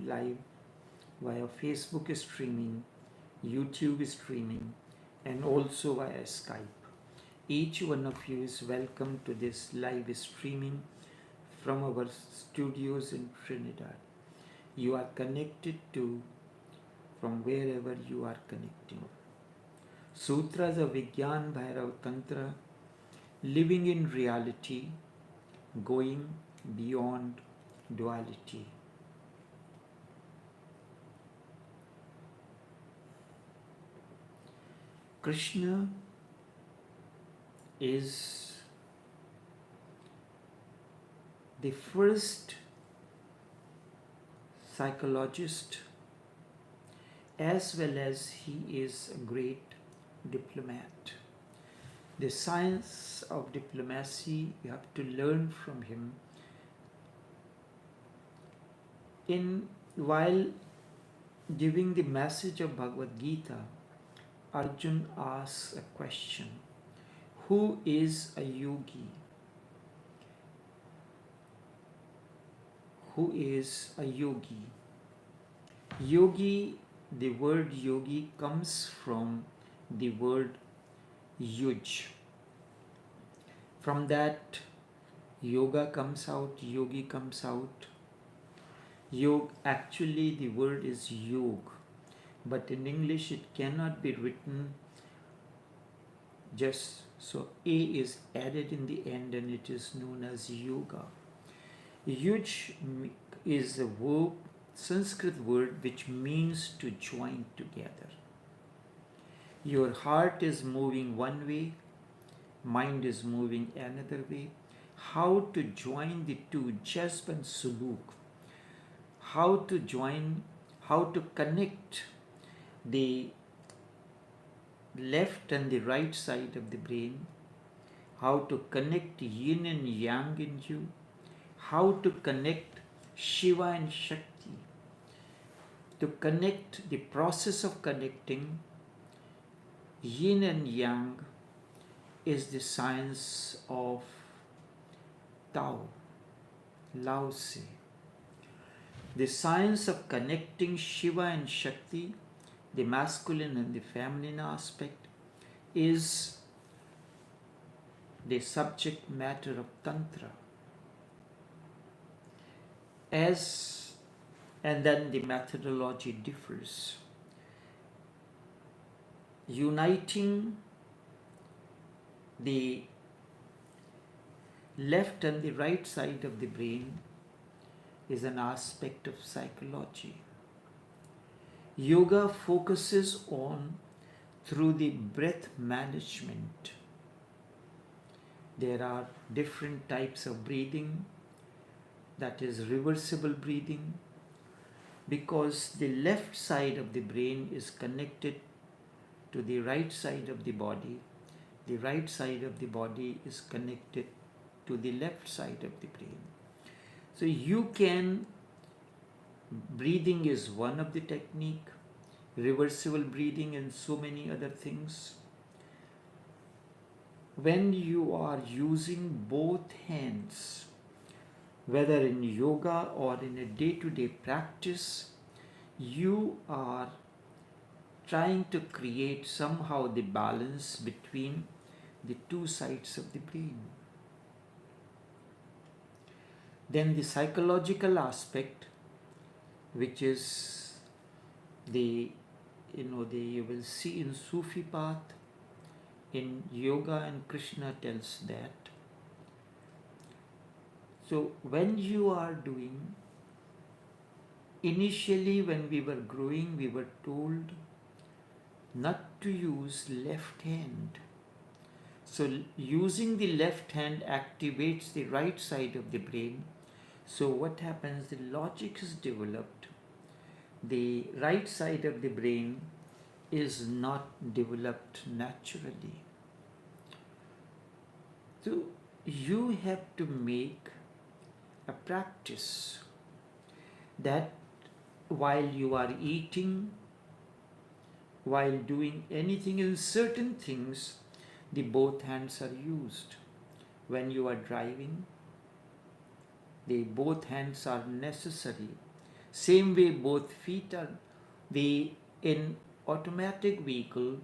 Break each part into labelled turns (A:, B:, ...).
A: live via Facebook streaming, YouTube streaming, and also via Skype. Each one of you is welcome to this live streaming from our studios in Trinidad. You are connected to from wherever you are connecting. Sutras of Vigyan Bhairav Tantra, living in reality, going beyond duality. Krishna is the first psychologist, as well as he is a great diplomat. The science of diplomacy, you have to learn from him. While giving the message of Bhagavad Gita, Arjun asks a question: who is a yogi? Who is a yogi? Yogi, the word yogi comes from the word yuj. From that, yoga comes out, yogi comes out. Actually, the word is yog, but in English it cannot be written just so. A is added in the end and it is known as yoga. Yuj is a verb, Sanskrit word, which means to join together. Your heart is moving one way, mind is moving another way. How to join the two, jazb and suluk. How to connect the left and the right side of the brain, how to connect yin and yang in you, how to connect Shiva and Shakti, to connect the process of connecting yin and yang is the science of Tao, Lao Tse. The science of connecting Shiva and Shakti, the masculine and the feminine aspect, is the subject matter of Tantra. And then the methodology differs. Uniting the left and the right side of the brain is an aspect of psychology. Yoga focuses on through the breath management. There are different types of breathing, that is reversible breathing, because the left side of the brain is connected to the right side of the body. The right side of the body is connected to the left side of the brain. So breathing is one of the technique, reversible breathing and so many other things. When you are using both hands, whether in yoga or in a day-to-day practice, you are trying to create somehow the balance between the two sides of the brain. Then the psychological aspect, which is you will see in Sufi path, in yoga, and Krishna tells that. So when you are doing, initially when we were growing, we were told not to use left hand. So using the left hand activates the right side of the brain. So what happens? The logic is developed. The right side of the brain is not developed naturally. So you have to make a practice that while you are eating, while doing anything, in certain things, the both hands are used. When you are driving, the both hands are necessary. Same way, both feet are, in automatic vehicle,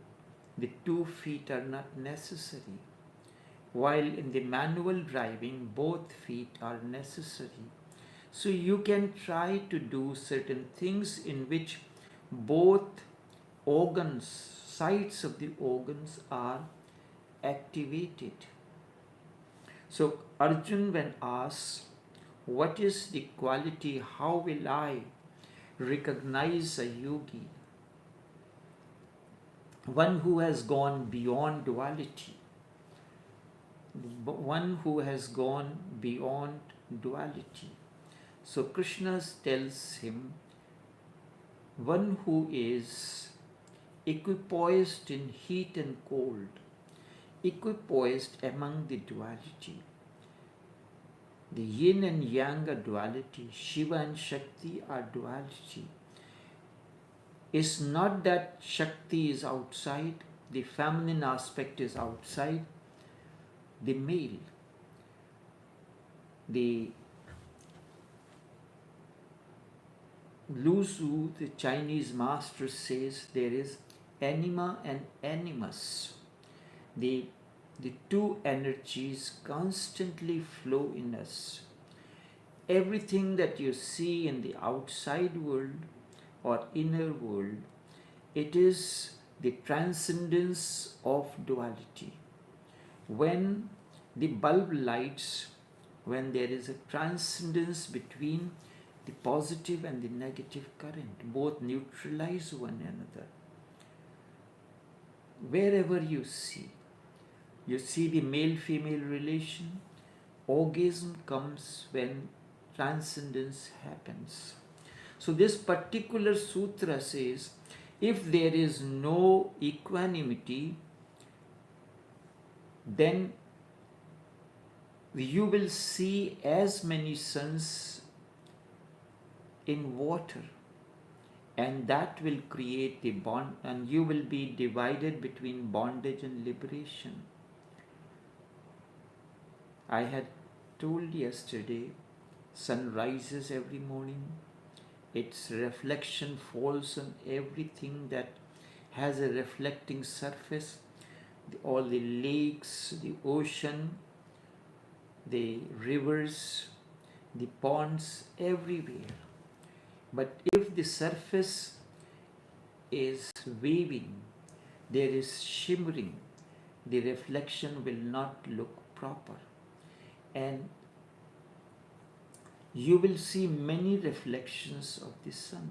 A: the 2 feet are not necessary. While in the manual driving, both feet are necessary. So you can try to do certain things in which both organs, sides of the organs are activated. So Arjun, when asked, what is the quality, how will I recognize a yogi? One who has gone beyond duality. One who has gone beyond duality. So Krishna tells him, one who is equipoised in heat and cold, equipoised among the duality. The yin and yang are duality, Shiva and Shakti are duality. It's not that Shakti is outside, the feminine aspect is outside the male. The Lu Su, the Chinese master, says there is anima and animus. The two energies constantly flow in us. Everything that you see in the outside world or inner world, it is the transcendence of duality. When the bulb lights, when there is a transcendence between the positive and the negative current, both neutralize one another. Wherever you see the male-female relation, orgasm comes when transcendence happens. So this particular sutra says, if there is no equanimity, then you will see as many suns in water, and that will create the bond, and you will be divided between bondage and liberation. I had told yesterday, sun rises every morning, its reflection falls on everything that has a reflecting surface, all the lakes, the ocean, the rivers, the ponds, everywhere. But if the surface is waving, there is shimmering, the reflection will not look proper. And you will see many reflections of the sun.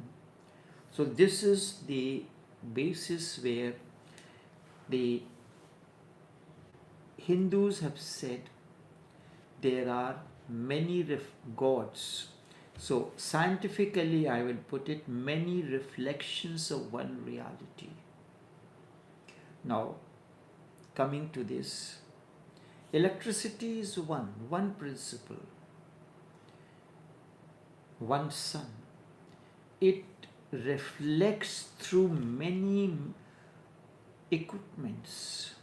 A: So this is the basis where the Hindus have said there are many gods. So scientifically I will put it, many reflections of one reality. Now coming to this, electricity is one principle, one sun. It reflects through many equipments.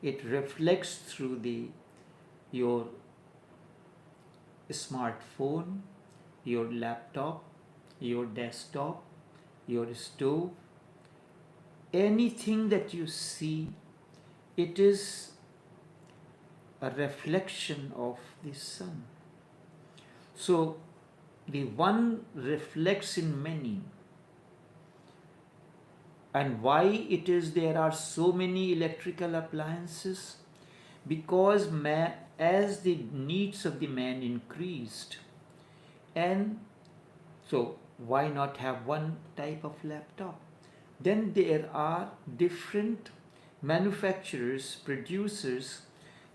A: It reflects through your smartphone, your laptop, your desktop, your stove. Anything that you see, it is a reflection of the sun. So the one reflects in many. And why it is there are so many electrical appliances? Because as the needs of the man increased, and so why not have one type of laptop? Then there are different manufacturers, producers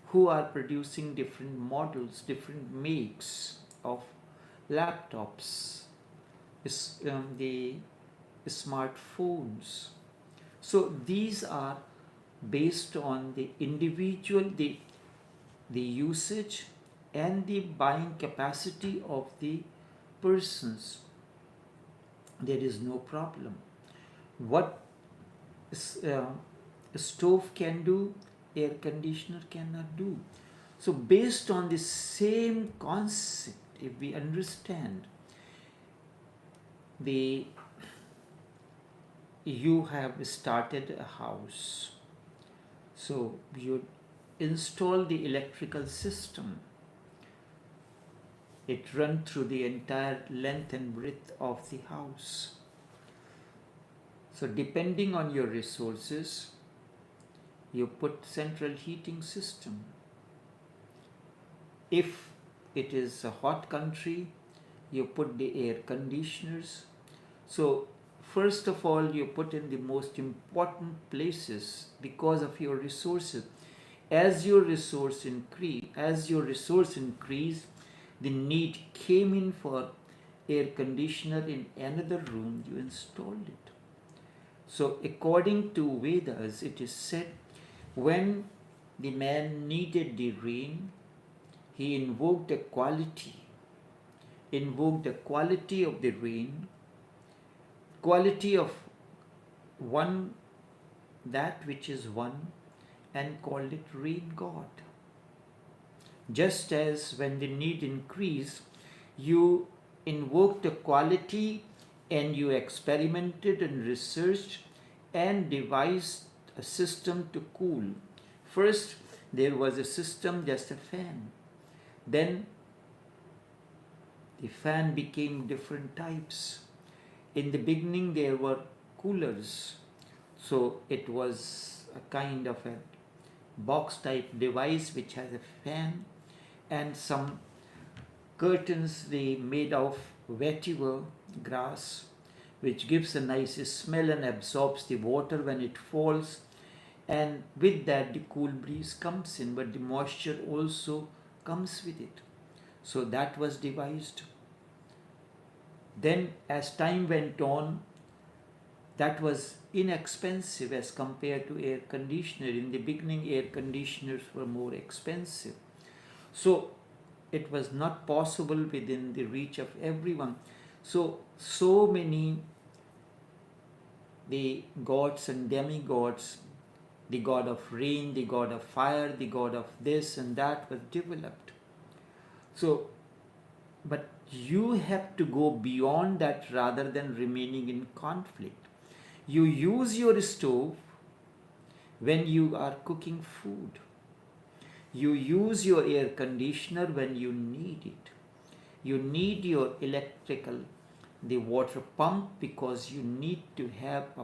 A: who are producing different models, different makes of laptops, the smartphones. So these are based on the individual, the usage and the buying capacity of the persons. There is no problem. What a stove can do, air conditioner cannot do. So based on the same concept, if we understand, you have started a house. So you install the electrical system. It runs through the entire length and breadth of the house. So depending on your resources, you put central heating system. If it is a hot country, you put the air conditioners. So first of all, you put in the most important places because of your resources. As your resource increased, the need came in for air conditioner in another room, you installed it. So according to Vedas, it is said, when the man needed the rain, he invoked the quality of the rain, quality of one, that which is one, and called it rain god. Just as when the need increased, you invoked the quality and you experimented and researched and devised a system to cool. First, there was a system, just a fan. Then the fan became different types. In the beginning, there were coolers. So it was a kind of a box type device which has a fan and some curtains they made of vetiver grass, which gives a nice smell and absorbs the water when it falls, and with that the cool breeze comes in, but the moisture also comes with it. So that was devised. Then as time went on, that was inexpensive as compared to air conditioner. In the beginning, air conditioners were more expensive. So it was not possible within the reach of everyone. So many the gods and demigods, the god of rain, the god of fire, the god of this and that was developed. So, but you have to go beyond that rather than remaining in conflict. You use your stove when you are cooking food. You use your air conditioner when you need it. You need your the water pump, because you need to have a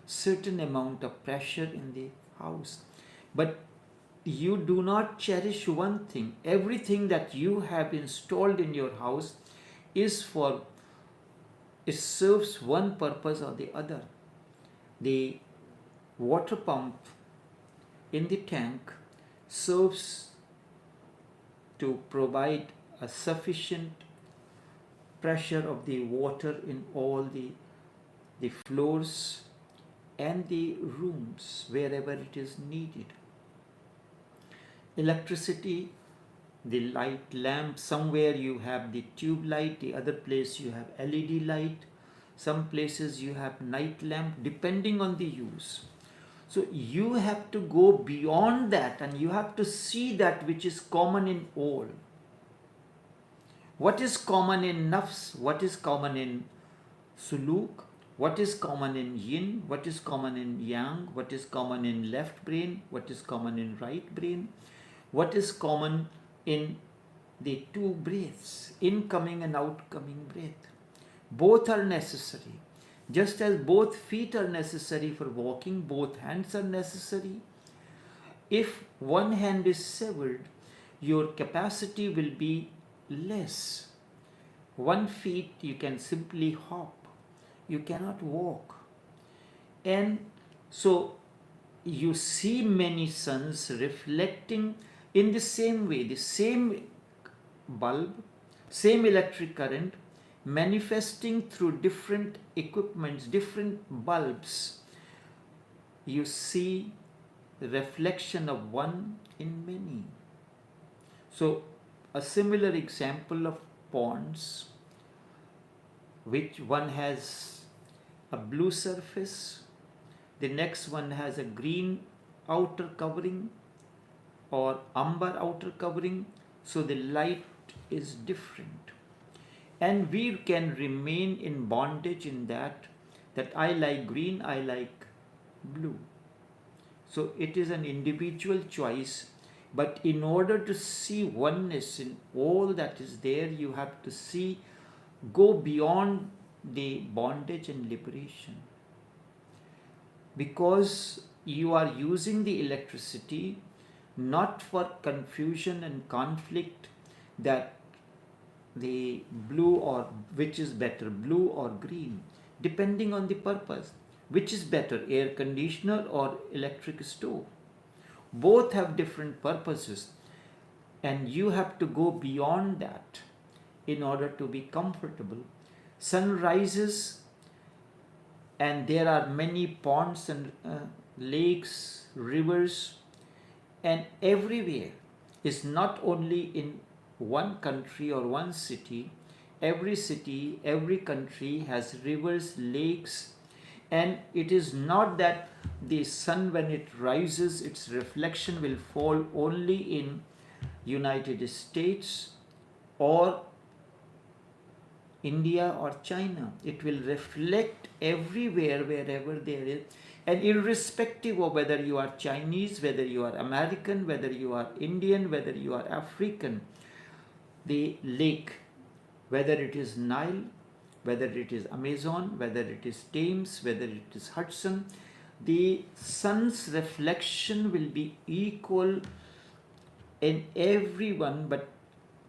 A: certain amount of pressure in the house. But you do not cherish one thing. Everything that you have installed in your house it serves one purpose or the other. The water pump in the tank serves to provide a sufficient pressure of the water in all the floors and the rooms wherever it is needed. Electricity, the light lamp, somewhere you have the tube light, the other place you have LED light, some places you have night lamp, depending on the use. So you have to go beyond that and you have to see that which is common in all. What is common in nafs? What is common in suluk? What is common in yin? What is common in yang? What is common in left brain? What is common in right brain? What is common in the two breaths, incoming and outgoing breath? Both are necessary. Just as both feet are necessary for walking, both hands are necessary. If one hand is severed, your capacity will be less. One feet you can simply hop, you cannot walk. And so you see many suns reflecting in the same way, the same bulb, same electric current, manifesting through different equipments, different bulbs. You see the reflection of one in many. So a similar example of ponds, which one has a blue surface, the next one has a green outer covering or amber outer covering, so the light is different. And we can remain in bondage in that I like green, I like blue. So it is an individual choice, but in order to see oneness in all that is there, you have to see, go beyond the bondage and liberation. Because you are using the electricity not for confusion and conflict, that the blue or which is better, blue or green, depending on the purpose. Which is better, air conditioner or electric stove? Both have different purposes, and you have to go beyond that in order to be comfortable. Sun rises, and there are many ponds and lakes, rivers, and everywhere is not only in one country or one city. Every city, every country has rivers, lakes, and it is not that the sun, when it rises, its reflection will fall only in United States or India or China. It will reflect everywhere, wherever there is, and irrespective of whether you are Chinese, whether you are American, whether you are Indian, whether you are African, the lake, whether it is Nile, whether it is Amazon, whether it is Thames, whether it is Hudson, the sun's reflection will be equal in everyone, but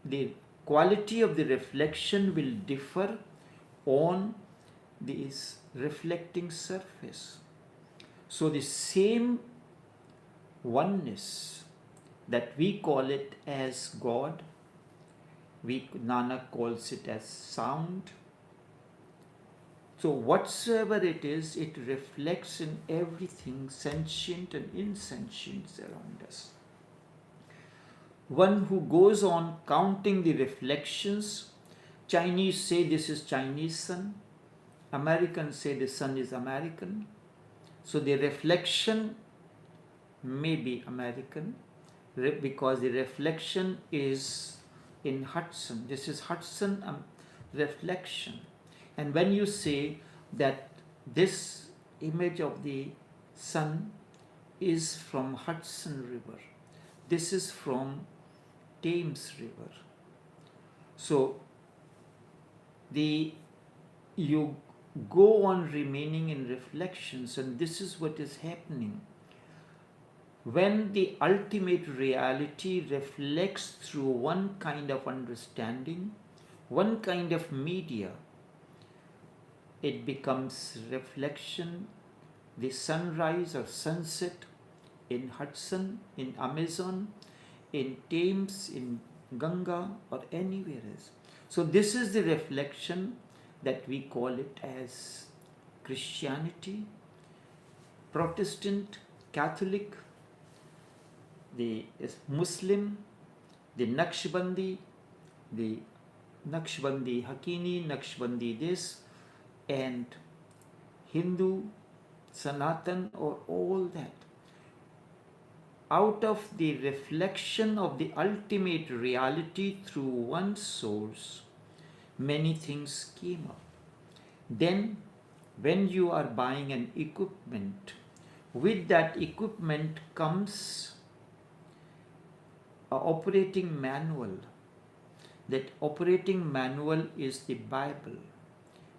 A: the quality of the reflection will differ on this reflecting surface. So the same oneness that we call it as God, Nanak calls it as sound. So whatsoever it is, it reflects in everything sentient and insentient around us. One who goes on counting the reflections, Chinese say this is Chinese sun, Americans say the sun is American. So the reflection may be American because the reflection is in Hudson. This is Hudson reflection. And when you say that this image of the sun is from Hudson River, this is from Thames River. So you go on remaining in reflections, and this is what is happening. When the ultimate reality reflects through one kind of understanding, one kind of media, it becomes reflection, the sunrise or sunset in Hudson, in Amazon, in Thames, in Ganga, or anywhere else. So this is the reflection that we call it as Christianity, Protestant, Catholic, the Muslim, the Naqshbandi Hakini, Naqshbandi this, and Hindu, Sanatan, or all that. Out of the reflection of the ultimate reality through one source, many things came up. Then, when you are buying an equipment, with that equipment comes an operating manual. That operating manual is the Bible,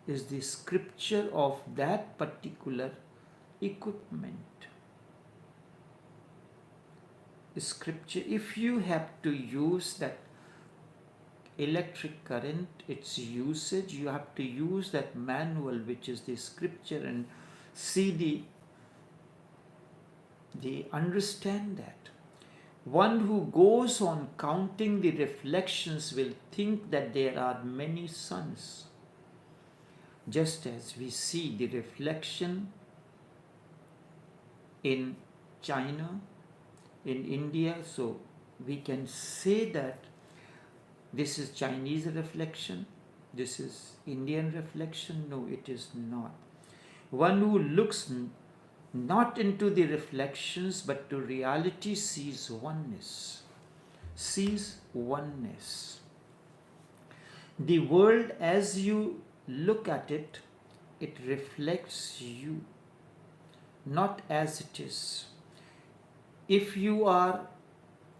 A: is the scripture of that particular equipment. Scripture, if you have to use that electric current, its usage, you have to use that manual, which is the scripture, and see the understand that. One who goes on counting the reflections will think that there are many suns, just as we see the reflection in China, in India. So we can say that this is Chinese reflection, this is Indian reflection. No, it is not. One who looks not into the reflections but to reality sees oneness. Sees oneness. The world as you look at it, it reflects you, not as it is. If you are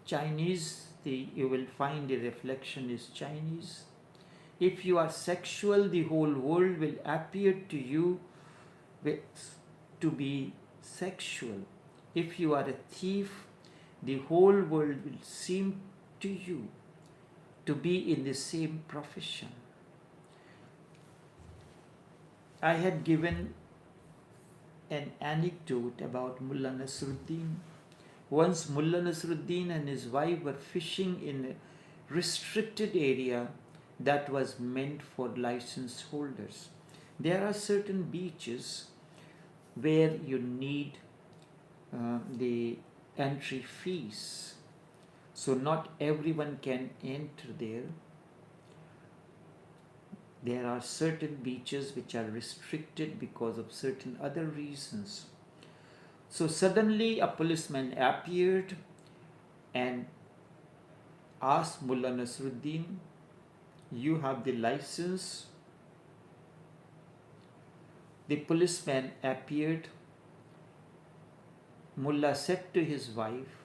A: Chinese, you will find the reflection is Chinese. If you are sexual, the whole world will appear to you to be sexual. If you are a thief, the whole world will seem to you to be in the same profession. I had given an anecdote about Mullah Nasruddin. Once Mullah Nasruddin and his wife were fishing in a restricted area that was meant for license holders. There are certain beaches where you need the entry fees. So not everyone can enter there. There are certain beaches which are restricted because of certain other reasons. So suddenly a policeman appeared and asked Mullah Nasruddin, "You have the license?" The policeman appeared. Mullah said to his wife,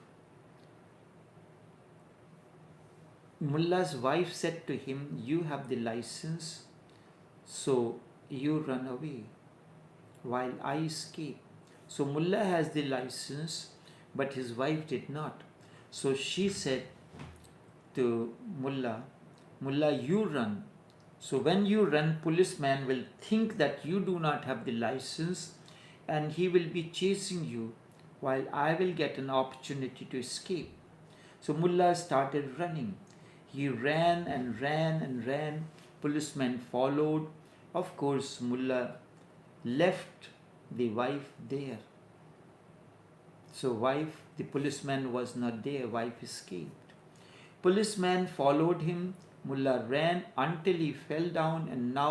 A: Mullah's wife said to him, "You have the license, so you run away while I escape." So Mullah has the license, but his wife did not. So she said to Mullah, "Mullah, you run. So when you run, policeman will think that you do not have the license and he will be chasing you while I will get an opportunity to escape." So Mullah started running. He ran and ran and ran. Policeman followed. Of course, Mullah left the wife there. So the policeman was not there. Wife escaped. Policeman followed him. Mullah ran until he fell down, and now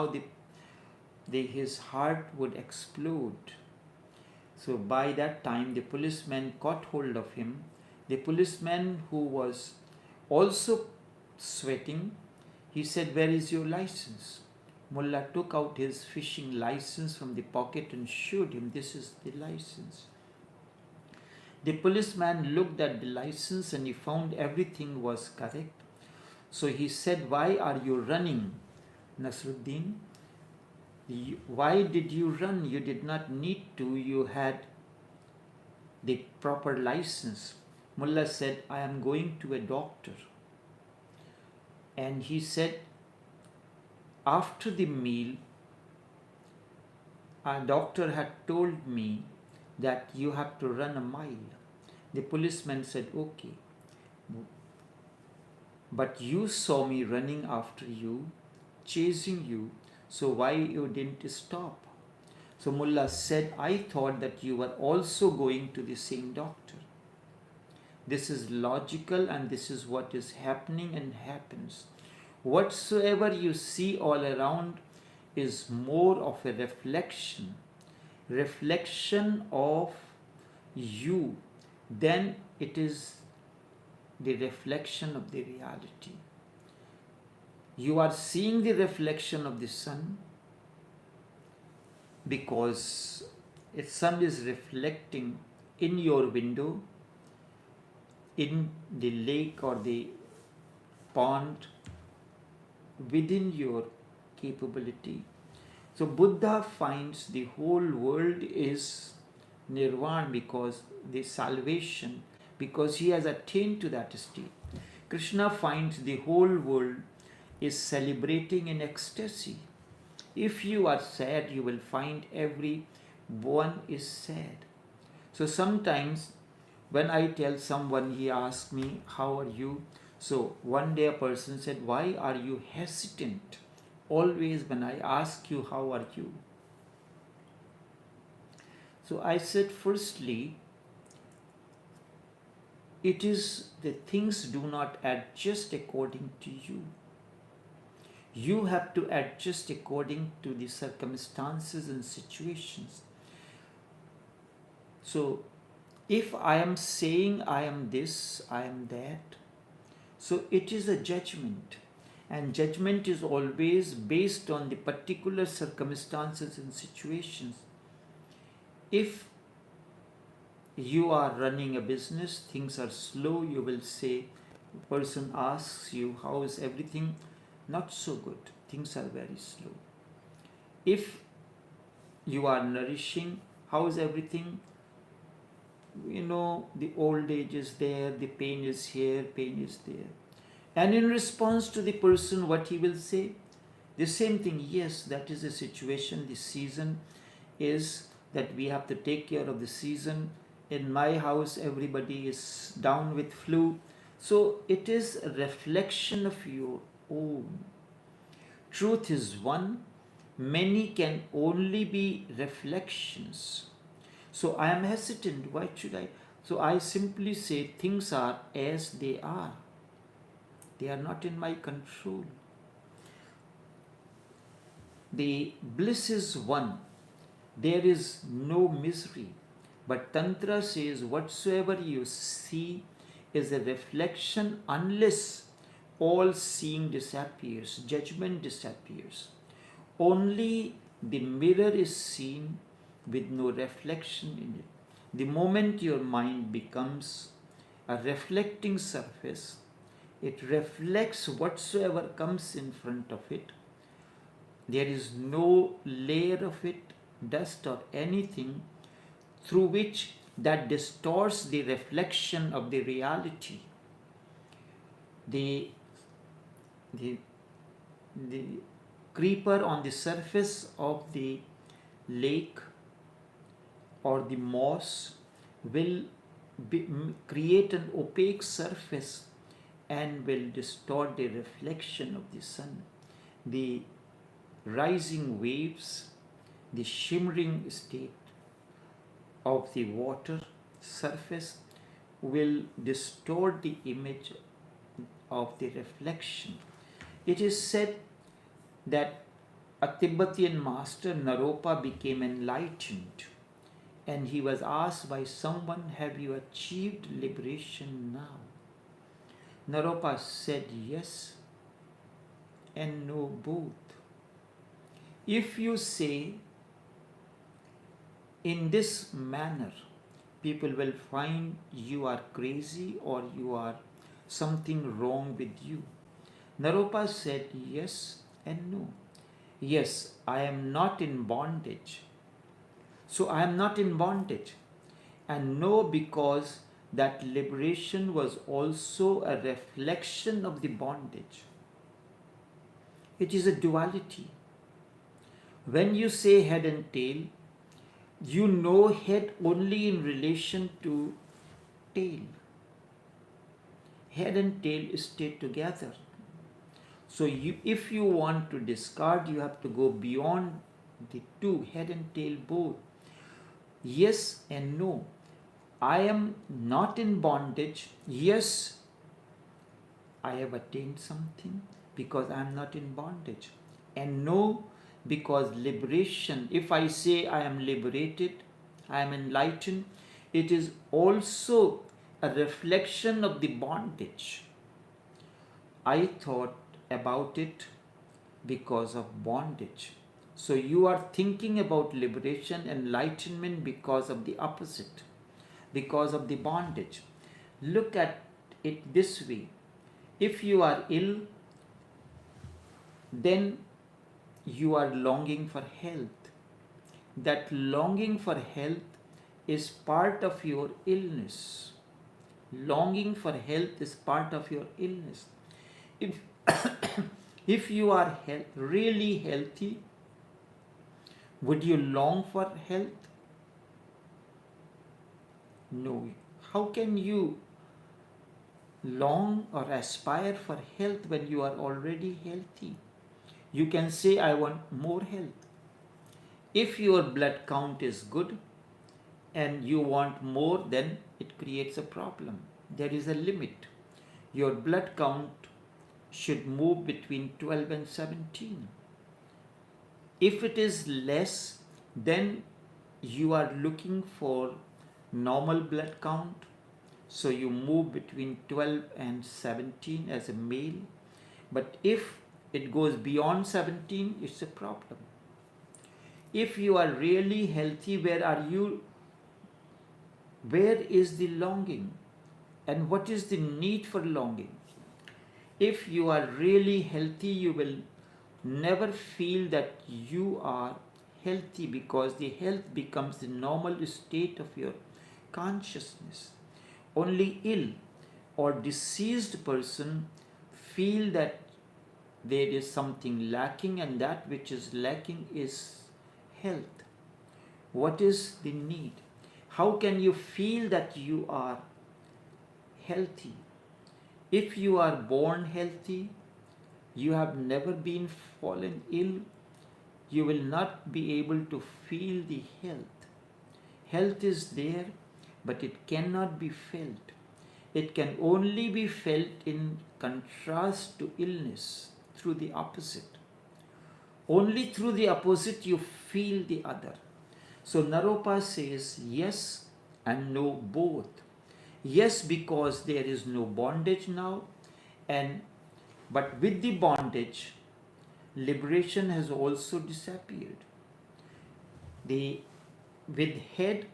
A: his heart would explode. So by that time, the policeman caught hold of him. The policeman, who was also sweating, he said, "Where is your license?" Mullah took out his fishing license from the pocket and showed him, "This is the license." The policeman looked at the license and he found everything was correct. So he said, "Why are you running, Nasruddin? Why did you run? You did not need to. You had the proper license." Mullah said, "I am going to a doctor." And he said, after the meal, a doctor had told me that you have to run a mile. The policeman said, "Okay, but you saw me running after you, chasing you, so why you didn't stop?" So Mullah said, "I thought that you were also going to the same doctor." This is logical, and this is what is happening and happens. Whatsoever you see all around is more of a reflection of you than it is the reflection of the reality. You are seeing the reflection of the sun because the sun is reflecting in your window, in the lake or the pond, within your capability. So Buddha finds the whole world is nirvana because the salvation, because he has attained to that state. Krishna finds the whole world is celebrating in ecstasy. If you are sad, you will find everyone is sad. So sometimes when I tell someone, he asks me, "How are you?" So one day a person said, "Why are you hesitant always when I ask you how are you?" So I said, firstly, it is the things do not adjust according to you. You have to adjust according to the circumstances and situations. So if I am saying I am this, I am that, so it is a judgment. And judgment is always based on the particular circumstances and situations. If you are running a business, things are slow, you will say, the person asks you, how is everything? Not so good. Things are very slow. If you are nourishing, how is everything? The old age is there, the pain is here, pain is there. And in response to the person, what he will say? The same thing, yes, that is the situation, the season is that we have to take care of the season. In my house, everybody is down with flu. So it is a reflection of your own. Truth is one, many can only be reflections. So I am hesitant. Why should I? So I simply say things are as they are. They are not in my control. The bliss is one. There is no misery. But Tantra says whatsoever you see is a reflection unless all seeing disappears, judgment disappears. Only the mirror is seen with no reflection in it. The moment your mind becomes a reflecting surface, it reflects whatsoever comes in front of it. There is no layer of it, dust or anything through which that distorts the reflection of the reality. The creeper on the surface of the lake or the moss will create an opaque surface and will distort the reflection of the sun. The rising waves, the shimmering state of the water surface will distort the image of the reflection. It is said that a Tibetan master, Naropa, became enlightened, and he was asked by someone, have you achieved liberation now? Naropa said yes and no both. If you say in this manner, people will find you are crazy or you are something wrong with you. Naropa said yes and no. Yes, I am not in bondage. So I am not in bondage. And no, because that liberation was also a reflection of the bondage. It is a duality. When you say head and tail, you know head only in relation to tail. Head and tail stay together. So if you want to discard, you have to go beyond the two, head and tail both. Yes and no. I am not in bondage. Yes, I have attained something because I am not in bondage. And no, because liberation, if I say I am liberated, I am enlightened, it is also a reflection of the bondage. I thought about it because of bondage. So you are thinking about liberation, enlightenment because of the opposite, because of the bondage. Look at it this way. If you are ill, then you are longing for health. That longing for health is part of your illness. Longing for health is part of your illness. If you are really healthy, would you long for health? No. How can you long or aspire for health when you are already healthy? You can say, I want more health. If your blood count is good and you want more, then it creates a problem. There is a limit. Your blood count should move between 12 and 17. If it is less, then you are looking for normal blood count. So you move between 12 and 17 as a male. But if it goes beyond 17, it's a problem. If you are really healthy, where is the longing? And what is the need for longing? If you are really healthy, you will never feel that you are healthy, because the health becomes the normal state of your consciousness. Only ill or diseased person feel that there is something lacking, and that which is lacking is health. What is the need? How can you feel that you are healthy? If you are born healthy, you have never been fallen ill, you will not be able to feel the health. Health is there, but it cannot be felt. It can only be felt in contrast to illness, through the opposite. Only through the opposite you feel the other. So Naropa says yes and no both. Yes, because there is no bondage now, but with the bondage, liberation has also disappeared. With head,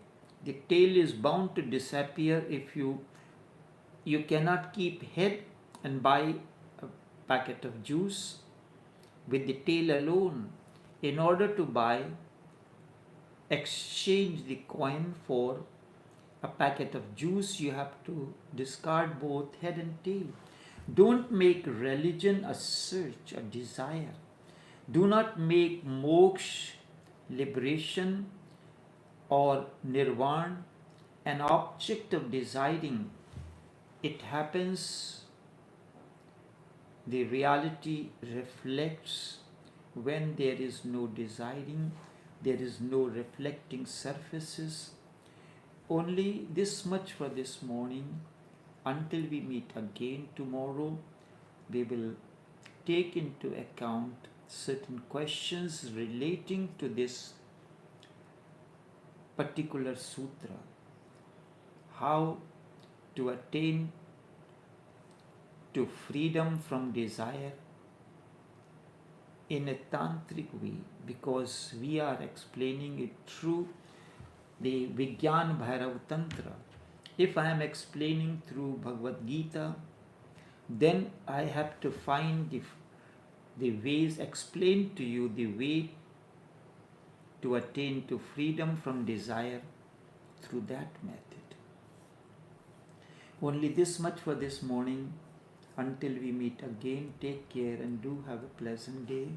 A: the tail is bound to disappear. If you cannot keep head and buy a packet of juice with the tail alone. In order to exchange the coin for a packet of juice, you have to discard both head and tail. Don't make religion a search, a desire. Do not make moksha, liberation, or nirvana an object of desiring. It happens, the reality reflects when there is no desiring, there is no reflecting surfaces. Only this much for this morning. Until we meet again tomorrow, we will take into account certain questions relating to this particular sutra. How to attain to freedom from desire in a tantric way, because we are explaining it through the Vigyan Bhairav Tantra. If I am explaining through Bhagavad Gita, then I have to find the ways, explain to you the way to attain to freedom from desire through that method. Only this much for this morning. Until we meet again, take care and do have a pleasant day.